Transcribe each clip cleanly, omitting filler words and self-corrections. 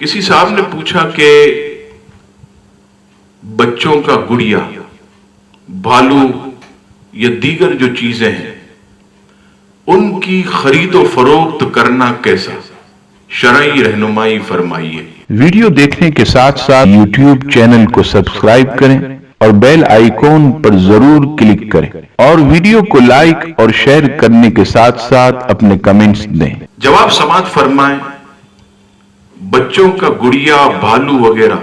کسی صاحب نے پوچھا کہ بچوں کا گڑیا، بھالو یا دیگر جو چیزیں ہیں ان کی خرید و فروخت کرنا کیسا؟ شرعی رہنمائی فرمائیے۔ ویڈیو دیکھنے کے ساتھ ساتھ یوٹیوب چینل کو سبسکرائب کریں اور بیل آئیکن پر ضرور کلک کریں اور ویڈیو کو لائک اور شیئر کرنے کے ساتھ ساتھ اپنے کمنٹس دیں۔ جواب سماعت فرمائیں۔ بچوں کا گڑیا، بھالو وغیرہ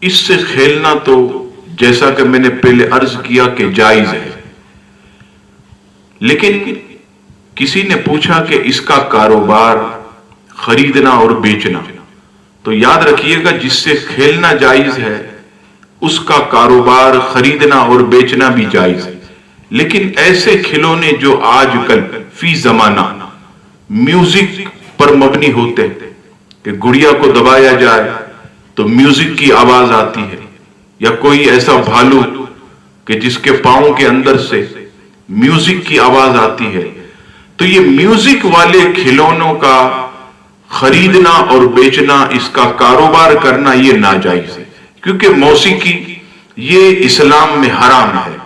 اس سے کھیلنا تو جیسا کہ میں نے پہلے عرض کیا کہ جائز ہے، لیکن کسی نے پوچھا کہ اس کا کاروبار خریدنا اور بیچنا، تو یاد رکھیے گا جس سے کھیلنا جائز ہے اس کا کاروبار خریدنا اور بیچنا بھی جائز ہے، لیکن ایسے کھلونے جو آج کل فی زمانہ میوزک پر مبنی ہوتے ہیں کہ گڑیا کو دبایا جائے تو میوزک کی آواز آتی ہے، یا کوئی ایسا بھالو کہ جس کے پاؤں کے اندر سے میوزک کی آواز آتی ہے، تو یہ میوزک والے کھلونوں کا خریدنا اور بیچنا، اس کا کاروبار کرنا یہ ناجائز ہے، کیونکہ موسیقی یہ اسلام میں حرام ہے۔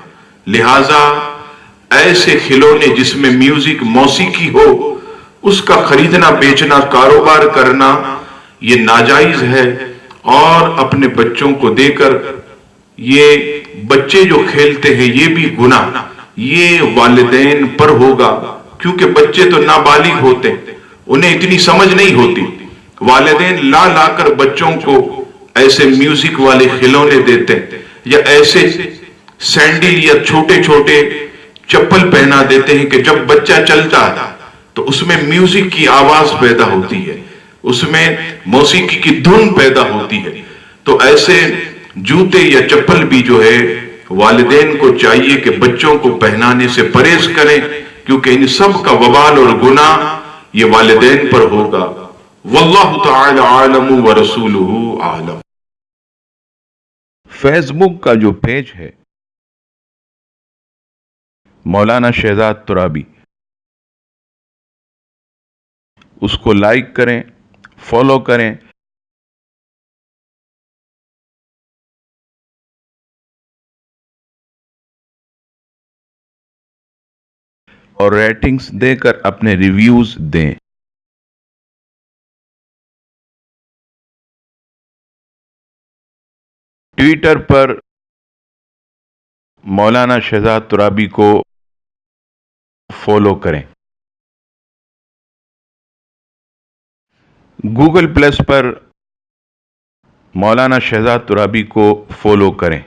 لہذا ایسے کھلونے جس میں میوزک موسیقی ہو اس کا خریدنا، بیچنا، کاروبار کرنا یہ ناجائز ہے، اور اپنے بچوں کو دے کر یہ بچے جو کھیلتے ہیں یہ بھی گناہ یہ والدین پر ہوگا، کیونکہ بچے تو نابالغ ہوتے ہیں، انہیں اتنی سمجھ نہیں ہوتی۔ والدین لا لا کر بچوں کو ایسے میوزک والے کھلونے دیتے ہیں، یا ایسے سینڈل یا چھوٹے چھوٹے چپل پہنا دیتے ہیں کہ جب بچہ چلتا ہے تو اس میں میوزک کی آواز پیدا ہوتی ہے، اس میں موسیقی کی دھن پیدا ہوتی ہے۔ تو ایسے جوتے یا چپل بھی جو ہے والدین کو چاہیے کہ بچوں کو پہنانے سے پرہیز کریں، کیونکہ ان سب کا وبال اور گناہ یہ والدین پر ہوگا۔ واللہ تعالی عالم ورسولہ اعلم۔ فیس بک کا جو پیج ہے مولانا شہزاد ترابی، اس کو لائک کریں، فالو کریں اور ریٹنگز دے کر اپنے ریویوز دیں۔ ٹویٹر پر مولانا شہزاد ترابی کو فالو کریں۔ گوگل پلس پر مولانا شہزاد ترابی کو فالو کریں۔